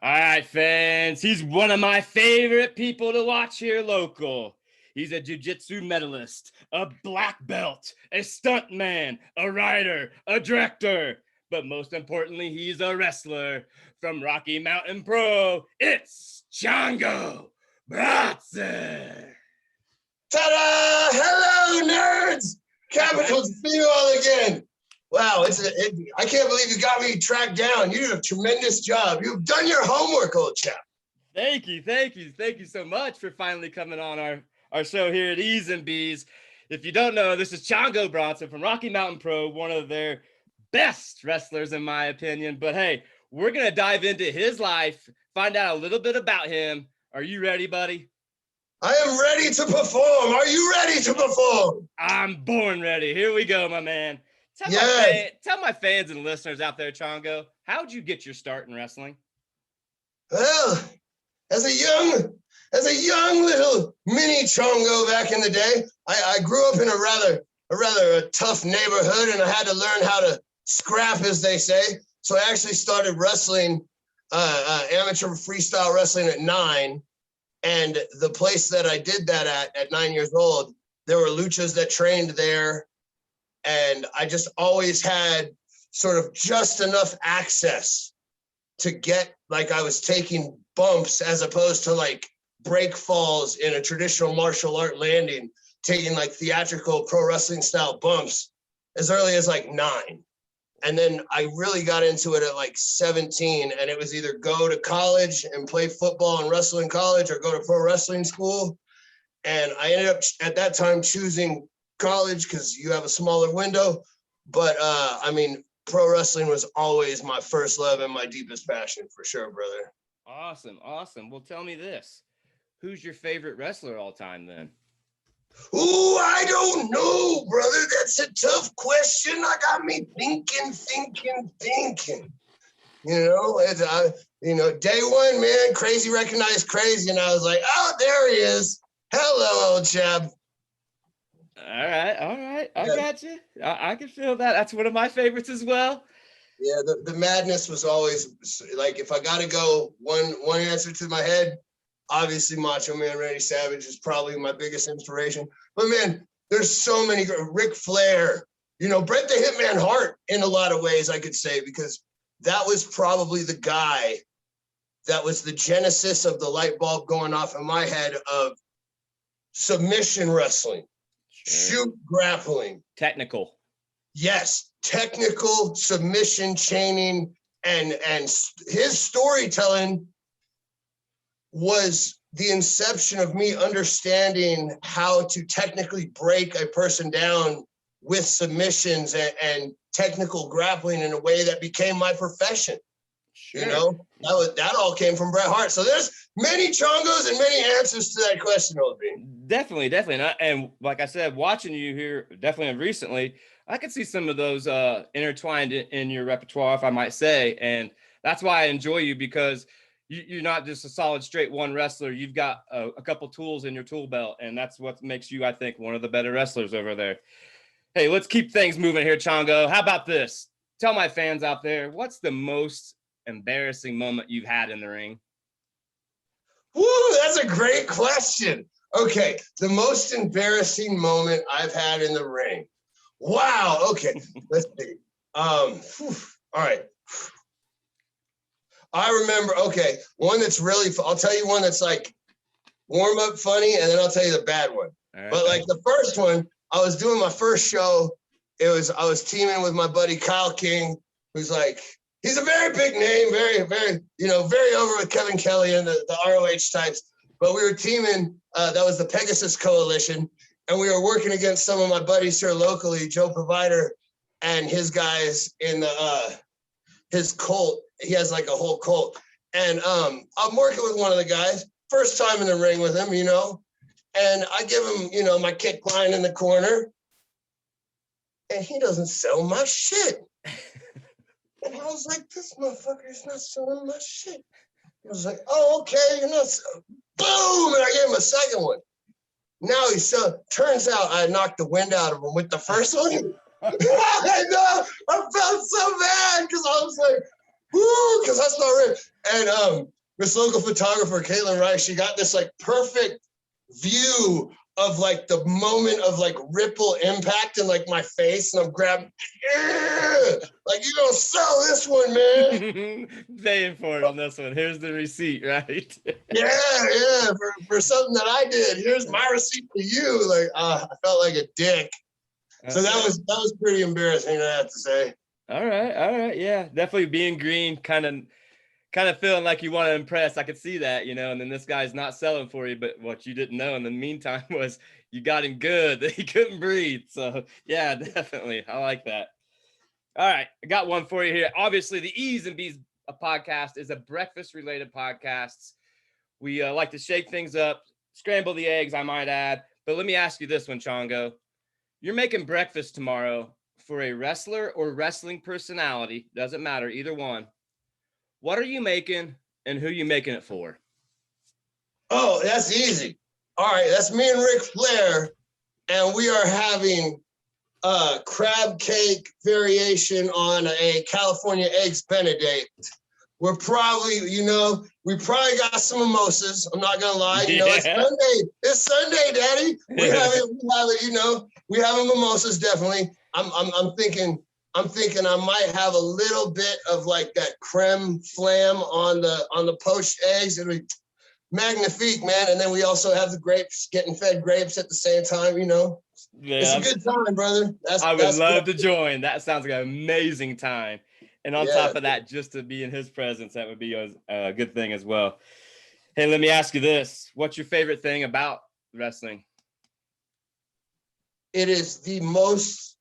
All right, fans. He's one of my favorite people to watch here local. He's a jiu-jitsu medalist, a black belt, a stuntman, a writer, a director. But most importantly, he's a wrestler. From Rocky Mountain Pro, it's Chango Bronson. Ta-da! Hello, nerds! Capital to see you all again. Wow, I can't believe you got me tracked down. You did a tremendous job. You've done your homework, old chap. Thank you so much for finally coming on our show here at Eeez and Beez. If you don't know, this is Chango Bronson from Rocky Mountain Pro, one of their best wrestlers in my opinion. But hey, we're gonna dive into his life, find out a little bit about him. Are you ready, buddy? I am ready to perform. Are you ready to perform? I'm born ready. Here we go, my man. Tell my fans and listeners out there, Chongo, how'd you get your start in wrestling? Well, as a young little mini Chongo back in the day, I grew up in a rather tough neighborhood, and I had to learn how to scrap, as they say. So I actually started wrestling, amateur freestyle wrestling at 9. And the place that I did that at 9 years old, there were luchas that trained there. And I just always had sort of just enough access to get, like, I was taking bumps as opposed to like break falls in a traditional martial art landing, taking like theatrical pro wrestling style bumps as early as like 9. And then I really got into it at like 17, and it was either go to college and play football and wrestle in college or go to pro wrestling school. And I ended up at that time choosing college because you have a smaller window. But I mean, pro wrestling was always my first love and my deepest passion, for sure, brother. Awesome. Well, tell me this. Who's your favorite wrestler all time then? Ooh, I don't know, brother. That's a tough question. I got me thinking. You know, day one, man, Crazy recognized Crazy, and I was like, oh, there he is. Hello, old chap. All right. I got you. I can feel that. That's one of my favorites as well. Yeah, the madness was always like, if I got to go one answer to my head, obviously Macho Man Randy Savage is probably my biggest inspiration. But man, there's so many. Ric Flair, you know, Bret the Hitman Hart in a lot of ways, I could say, because that was probably the guy that was the genesis of the light bulb going off in my head of submission wrestling, shoot grappling. Technical. Yes, technical submission chaining, and his storytelling was the inception of me understanding how to technically break a person down with submissions and technical grappling in a way that became my profession. Sure. You know, that all came from Bret Hart. So there's many Chongos and many answers to that question, old Bean. Definitely. And like I said, watching you here definitely recently, I could see some of those intertwined in your repertoire, if I might say. And that's why I enjoy you, because you're not just a solid straight one wrestler. You've got a couple tools in your tool belt, and that's what makes you, I think, one of the better wrestlers over there. Hey, let's keep things moving here, Chongo. How about this? Tell my fans out there, what's the most embarrassing moment you've had in the ring? Woo, that's a great question. Okay, the most embarrassing moment I've had in the ring. Wow, okay, let's see. All right. I remember, okay, one that's really, I'll tell you one that's like warm up funny, and then I'll tell you the bad one. Right. But like the first one, I was doing my first show. I was teaming with my buddy Kyle King, who's like, he's a very big name, very, very, very over with Kevin Kelly and the ROH types. But we were teaming, that was the Pegasus Coalition, and we were working against some of my buddies here locally, Joe Provider and his guys in the his cult. He has like a whole cult. And I'm working with one of the guys, first time in the ring with him, and I give him, my kick line in the corner, and he doesn't sell my shit. And I was like, this motherfucker is not selling my shit. He was like, oh, okay, you're not selling. Boom! And I gave him a second one. Now he's selling. Turns out I knocked the wind out of him with the first one. I know. I felt so bad because I was like, woo, because I saw it. And this local photographer, Caitlin Rice, she got this like perfect view of like the moment of like ripple impact in like my face, and I'm grabbing, like, you gonna sell this one, man. Paying for it on this one. Here's the receipt, right? Yeah, for something that I did. Here's my receipt for you. Like, I felt like a dick. So that was pretty embarrassing, I have to say. All right, yeah, definitely being green, kind of feeling like you want to impress. I could see that, and then this guy's not selling for you, but what you didn't know in the meantime was you got him good that he couldn't breathe. So yeah, definitely, I like that. All right, I got one for you here. Obviously, the Eeez and Beez podcast is a breakfast-related podcast. We like to shake things up, scramble the eggs, I might add. But let me ask you this one, Chongo. You're making breakfast tomorrow for a wrestler or wrestling personality. Doesn't matter, either one. What are you making and who you making it for? Oh, that's easy. All right, that's me and Ric Flair, and we are having a crab cake variation on a California Eggs Benedict. We're probably, we probably got some mimosas. I'm not gonna lie. It's Sunday. It's Sunday, Daddy. We have it. We have mimosas definitely. I'm thinking I might have a little bit of like that creme flam on the poached eggs. It'll be magnifique, man. And then we also have the grapes, getting fed grapes at the same time. Yeah, it's a good time, brother. I would love to join. That sounds like an amazing time. And on top of that, just to be in his presence, that would be a good thing as well. Hey, let me ask you this. What's your favorite thing about wrestling? It is the most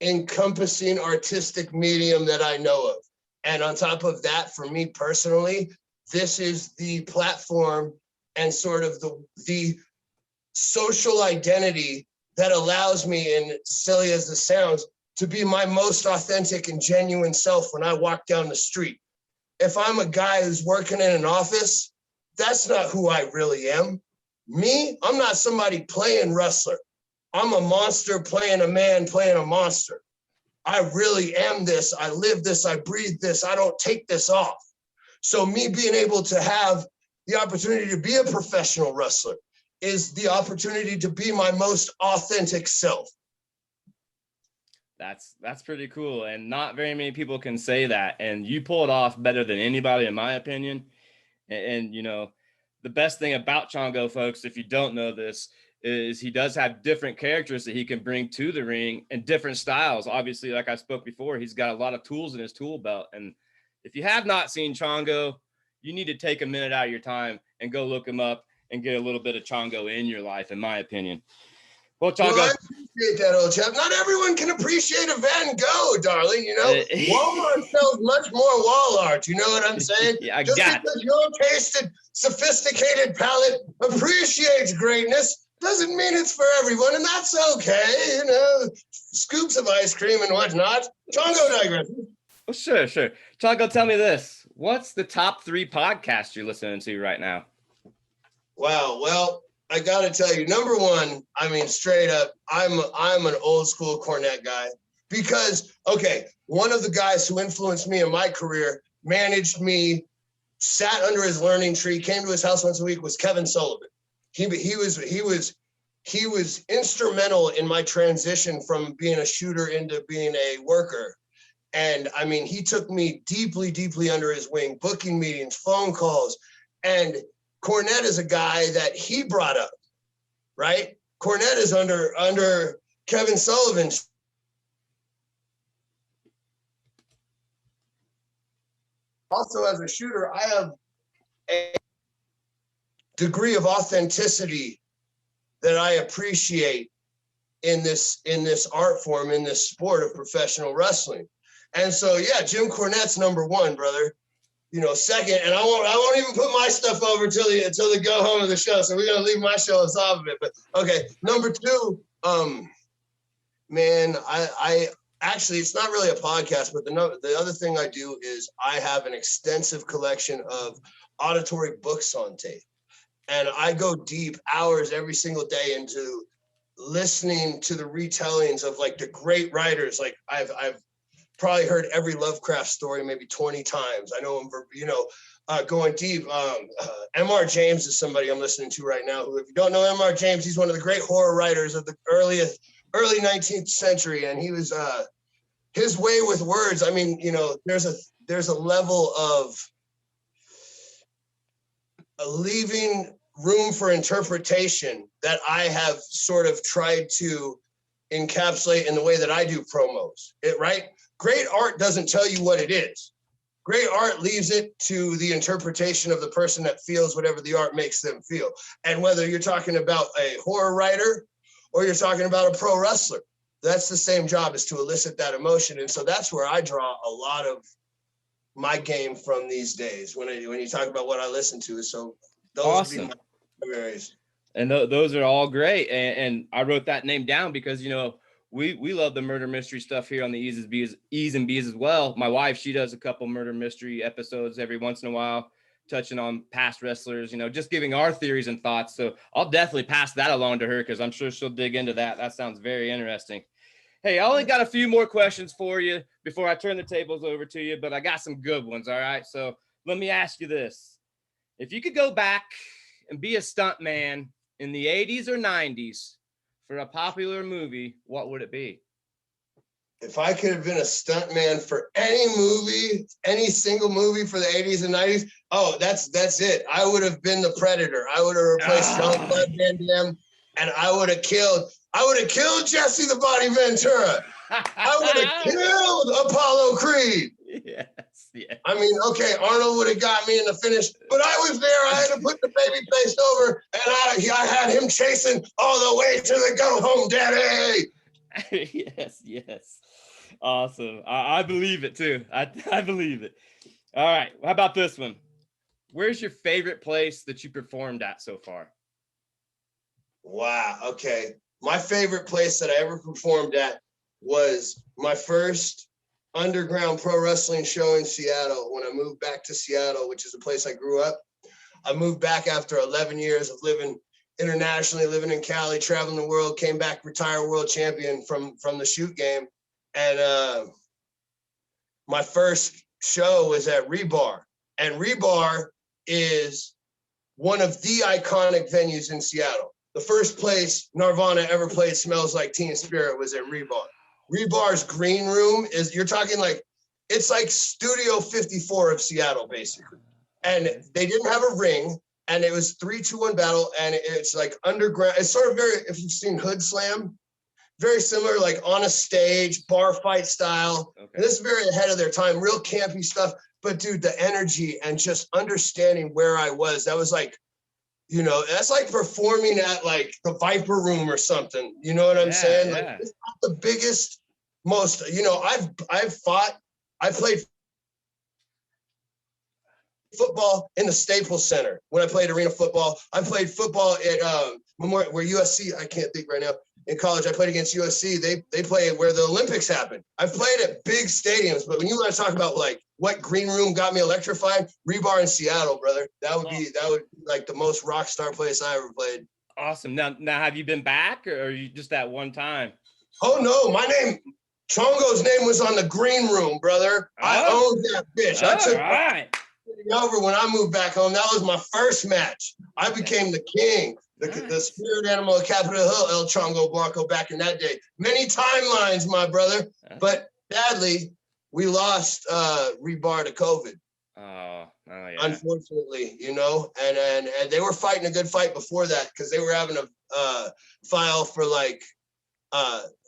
encompassing artistic medium that I know of. And on top of that, for me personally, this is the platform and sort of the social identity that allows me, and silly as this sounds, to be my most authentic and genuine self when I walk down the street. If I'm a guy who's working in an office, that's not who I really am. Me, I'm not somebody playing wrestler. I'm a monster playing a man playing a monster. I really am this. I live this. I breathe this. I don't take this off. So me being able to have the opportunity to be a professional wrestler is the opportunity to be my most authentic self. That's pretty cool. And not very many people can say that. And you pull it off better than anybody, in my opinion. And the best thing about Chongo, folks, if you don't know this, is he does have different characters that he can bring to the ring and different styles. Obviously, like I spoke before, he's got a lot of tools in his tool belt. And if you have not seen Chongo, you need to take a minute out of your time and go look him up and get a little bit of Chongo in your life, in my opinion. Well, Chongo, I appreciate that, old chap. Not everyone can appreciate a Van Gogh, darling. Walmart sells much more wall art. You know what I'm saying? Yeah, Just because your tasted, sophisticated palate appreciates greatness doesn't mean it's for everyone, and that's okay. Scoops of ice cream and whatnot. Chongo digresses. Well, sure. Chongo, tell me this. What's the top 3 podcasts you're listening to right now? Wow. Well, I got to tell you, number one, I mean, straight up, I'm an old school Cornette guy because, okay, one of the guys who influenced me in my career, managed me, sat under his learning tree, came to his house once a week, was Kevin Sullivan. He was instrumental in my transition from being a shooter into being a worker. And I mean, he took me deeply, deeply under his wing, booking meetings, phone calls. And Cornette is a guy that he brought up, right? Cornette is under Kevin Sullivan. Also, as a shooter, I have a degree of authenticity that I appreciate in this art form, in this sport of professional wrestling. And so, yeah, Jim Cornette's number one, brother. Second, and I won't even put my stuff over until they go home of the show. So we're gonna leave my show off of it. But okay, number 2, man, I actually, it's not really a podcast, but the other thing I do is I have an extensive collection of auditory books on tape, and I go deep hours every single day into listening to the retellings of like the great writers. Like I've probably heard every Lovecraft story maybe 20 times. I know him, going deep. M.R. James is somebody I'm listening to right now, who, if you don't know M.R. James, he's one of the great horror writers of the early 19th century. And he was, his way with words, I mean, there's a level of leaving room for interpretation that I have sort of tried to encapsulate in the way that I do promos, right? Great art doesn't tell you what it is. Great art leaves it to the interpretation of the person that feels whatever the art makes them feel. And whether you're talking about a horror writer or you're talking about a pro wrestler, that's the same job, is to elicit that emotion. And so that's where I draw a lot of my game from these days. When you talk about what I listen to, so those awesome. would be my areas. And those are all great. And I wrote that name down because, we love the murder mystery stuff here on the Eeez and Beez as well. My wife, she does a couple murder mystery episodes every once in a while, touching on past wrestlers, just giving our theories and thoughts. So I'll definitely pass that along to her because I'm sure she'll dig into that. That sounds very interesting. Hey, I only got a few more questions for you before I turn the tables over to you, but I got some good ones. All right. So let me ask you this. If you could go back and be a stunt man in the 80s or 90s for a popular movie, what would it be? If I could have been a stuntman for any movie, any single movie for the 80s and 90s, that's it. I would have been the Predator. I would have replaced Jean-Claude Van Damme, and I would have killed Jesse the Body Ventura. I would have killed Apollo Creed. Yes. I mean, okay, Arnold would have got me in the finish, but I was there. I had to put the baby face over, and I had him chasing all the way to the go home, daddy. Yes. Awesome. I believe it too. I believe it. All right. How about this one? Where's your favorite place that you performed at so far? Wow. Okay. My favorite place that I ever performed at was my first underground pro wrestling show in Seattle when I moved back to Seattle, which is a place I grew up. I moved back after 11 years of living internationally, living in Cali, traveling the world, came back retired world champion from the shoot game. And my first show was at Rebar. And Rebar is one of the iconic venues in Seattle. The first place Nirvana ever played Smells Like Teen Spirit was at Rebar. Rebar's green room you're talking like, it's like Studio 54 of Seattle, basically. And they didn't have a ring, and it was 3-2-1 battle, and it's like underground. It's sort of very, if you've seen Hood Slam, very similar, like on a stage, bar fight style. Okay. And this is very ahead of their time, real campy stuff. But dude, the energy and just understanding where I was, that was like, that's like performing at like the Viper Room or something. You know what I'm saying? Yeah. Like, it's not the biggest, most, I played football in the Staples Center when I played arena football. I played football at Memorial, where USC, I can't think right now. In college, I played against USC. They play where the Olympics happen. I've played at big stadiums, but when you want to talk about like what green room got me electrified, Rebar in Seattle, brother. That would be like the most rock star place I ever played. Awesome. Now have you been back, or are you just that one time? Oh no, Chongo's name was on the green room, brother. I owned that bitch. I took over when I moved back home. That was my first match. I became the king. The spirit animal of Capitol Hill, El Chango Blanco, back in that day. Many timelines, my brother. But sadly, we lost Rebar to COVID. Oh yeah. Unfortunately, and they were fighting a good fight before that because they were having a file for like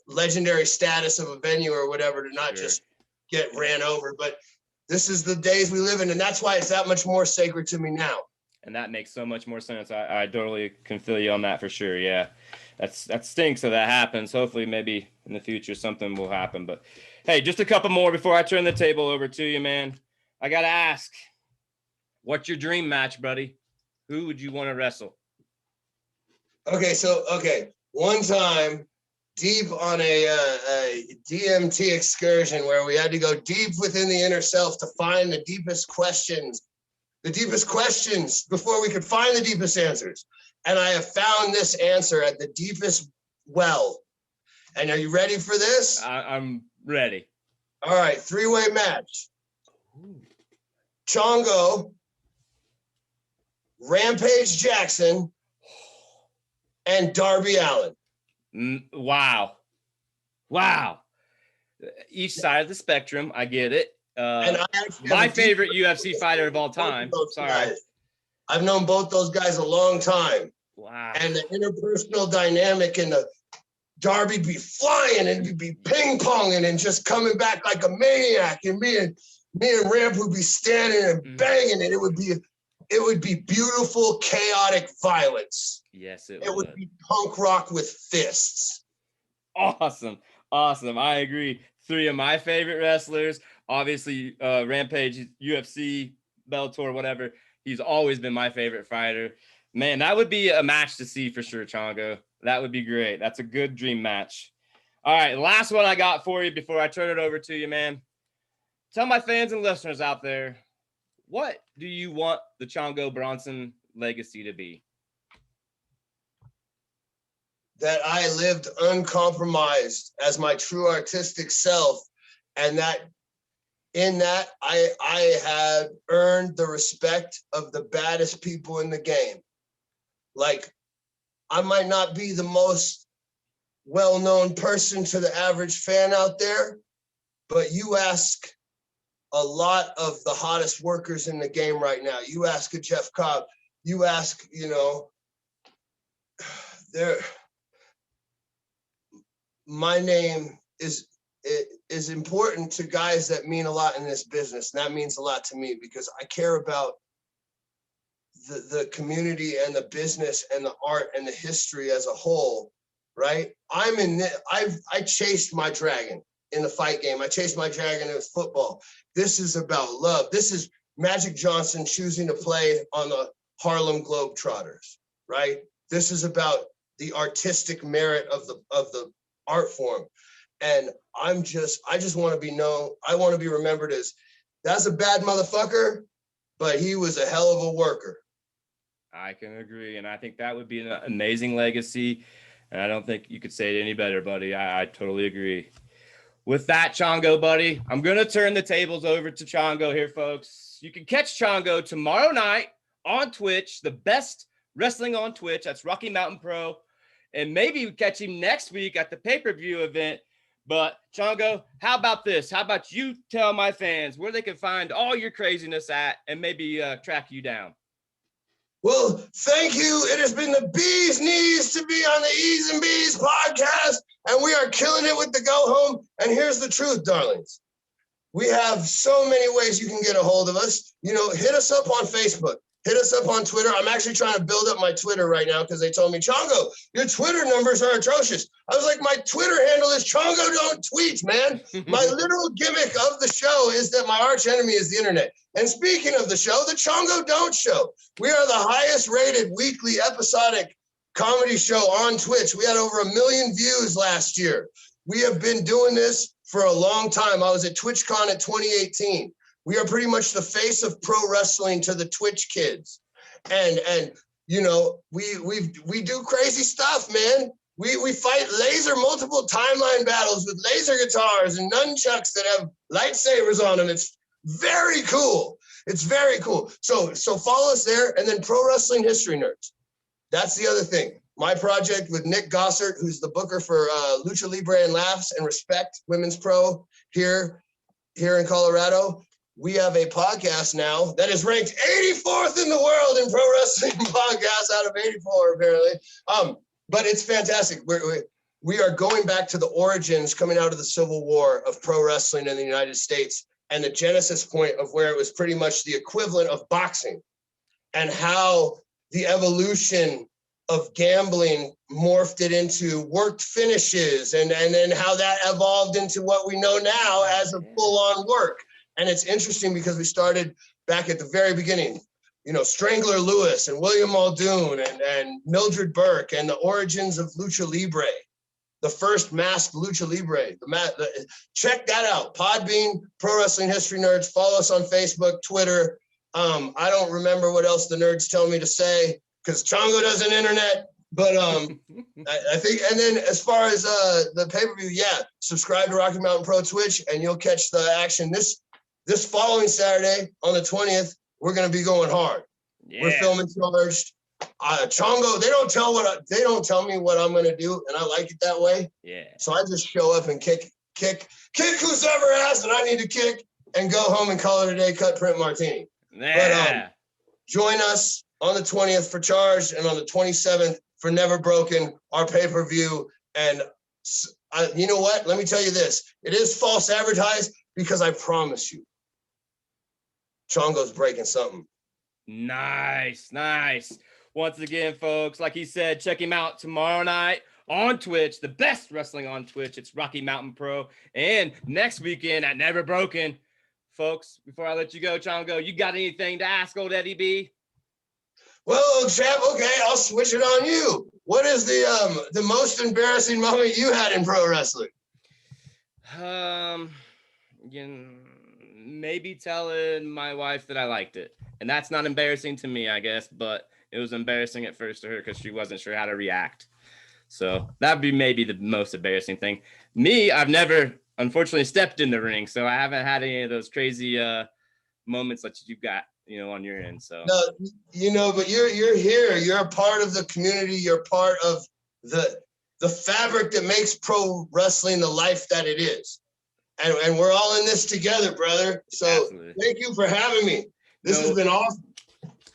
legendary status of a venue or whatever to not just get ran over. But this is the days we live in, and that's why it's that much more sacred to me now. And that makes so much more sense. I totally can feel you on that for sure. Yeah, that stinks that happens. Hopefully, maybe in the future something will happen. But hey, just a couple more before I turn the table over to you, man. I gotta ask, what's your dream match, buddy? Who would you want to wrestle? Okay, one time, deep on a DMT excursion where we had to go deep within the inner self to find the deepest questions before we could find the deepest answers. And I have found this answer at the deepest well. And are you ready for this? I'm ready. All right, three-way match. Chongo, Rampage Jackson, and Darby Allin. Wow. Each side of the spectrum, I get it. And my favorite UFC fighter of all time. Sorry. Guys. I've known both those guys a long time. Wow. And the interpersonal dynamic and the Darby be flying and be ping-ponging and just coming back like a maniac. And me and Ramp would be standing and banging it. It would be beautiful, chaotic violence. Yes, it would be punk rock with fists. Awesome. I agree. Three of my favorite wrestlers. Obviously, Rampage, UFC, Bellator, whatever. He's always been my favorite fighter. Man, that would be a match to see for sure, Chongo. That would be great. That's a good dream match. All right, last one I got for you before I turn it over to you, man. Tell my fans and listeners out there, what do you want the Chango Bronson legacy to be? That I lived uncompromised as my true artistic self, and that in that I had earned the respect of the baddest people in the game. Like, I might not be the most well-known person to the average fan out there, but you ask a lot of the hottest workers in the game right now. You ask a Jeff Cobb, you ask, my name is important to guys that mean a lot in this business. And that means a lot to me because I care about the community and the business and the art and the history as a whole, right? I chased my dragon in the fight game. I chased my dragon in football. This is about love. This is Magic Johnson choosing to play on the Harlem Globetrotters, right? This is about the artistic merit of the art form. And I just want to be known. I want to be remembered as, that's a bad motherfucker, but he was a hell of a worker. I can agree. And I think that would be an amazing legacy. And I don't think you could say it any better, buddy. I totally agree. With that, Chongo, buddy, I'm going to turn the tables over to Chongo here, folks. You can catch Chongo tomorrow night on Twitch, the best wrestling on Twitch. That's Rocky Mountain Pro. And maybe catch him next week at the pay-per-view event. But Chongo, how about this? How about you tell my fans where they can find all your craziness at and maybe track you down? Well, thank you. It has been the bee's knees to be on the Eeez and Beez podcast, and we are killing it with the go home. And here's the truth, darlings. We have so many ways you can get a hold of us. Hit us up on Facebook. Hit us up on Twitter. I'm actually trying to build up my Twitter right now because they told me, Chongo, your Twitter numbers are atrocious. I was like, my Twitter handle is Chongo Don't Tweet, man. My literal gimmick of the show is that my arch enemy is the internet. And speaking of the show, the Chongo Don't Show. We are the highest rated weekly episodic comedy show on Twitch. We had over 1 million views last year. We have been doing this for a long time. I was at TwitchCon in 2018. We are pretty much the face of pro wrestling to the Twitch kids. And we do crazy stuff, man. We fight multiple timeline battles with laser guitars and nunchucks that have lightsabers on them. It's very cool. It's very cool. So follow us there. And then Pro Wrestling History Nerds. That's the other thing. My project with Nick Gossert, who's the booker for Lucha Libre and Laughs and Respect Women's Pro here in Colorado. We have a podcast now that is ranked 84th in the world in pro wrestling podcasts out of 84, apparently. But it's fantastic. We are going back to the origins coming out of the Civil War of pro wrestling in the United States and the genesis point of where it was pretty much the equivalent of boxing and how the evolution of gambling morphed it into worked finishes and then how that evolved into what we know now as a full-on work. And it's interesting because we started back at the very beginning, Strangler Lewis and William Muldoon and Mildred Burke and the origins of Lucha Libre, the first masked Lucha Libre. Check that out. Podbean, Pro Wrestling History Nerds. Follow us on Facebook, Twitter. I don't remember what else the nerds tell me to say because Chongo doesn't internet. But I think, and then as far as the pay-per-view, yeah, subscribe to Rocky Mountain Pro Twitch, and you'll catch the action this following Saturday on the 20th. We're gonna be going hard. Yeah. We're filming Charged. Chongo, they don't tell me what I'm gonna do, and I like it that way. Yeah. So I just show up and kick who's ever asked, and I need to kick, and go home and call it a day. Cut, print, martini. Yeah. But join us on the 20th for Charged, and on the 27th for Never Broken, our pay-per-view. And you know what? Let me tell you this: it is false advertised, because I promise you, Chongo's breaking something. Nice. Once again, folks, like he said, check him out tomorrow night on Twitch, the best wrestling on Twitch. It's Rocky Mountain Pro. And next weekend at Never Broken. Folks, before I let you go, Chongo, you got anything to ask old Eddie B? Well, chap, okay, I'll switch it on you. What is the most embarrassing moment you had in pro wrestling? Maybe telling my wife that I liked it. And that's not embarrassing to me, I guess, but it was embarrassing at first to her because she wasn't sure how to react. So that'd be maybe the most embarrassing thing. Me, I've never, unfortunately, stepped in the ring, so I haven't had any of those crazy moments that you've got, on your end. So no, but you're here. You're a part of the community. You're part of the fabric that makes pro wrestling the life that it is. And we're all in this together, brother. So Absolutely. Thank you for having me. This has been awesome.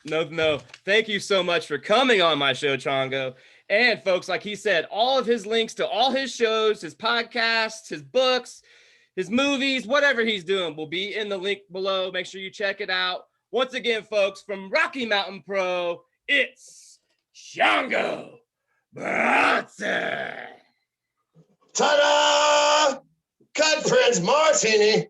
No. Thank you so much for coming on my show, Chongo. And folks, like he said, all of his links to all his shows, his podcasts, his books, his movies, whatever he's doing will be in the link below. Make sure you check it out. Once again, folks, from Rocky Mountain Pro, it's Chango Bronson. Ta-da! Cut, Prince Martini.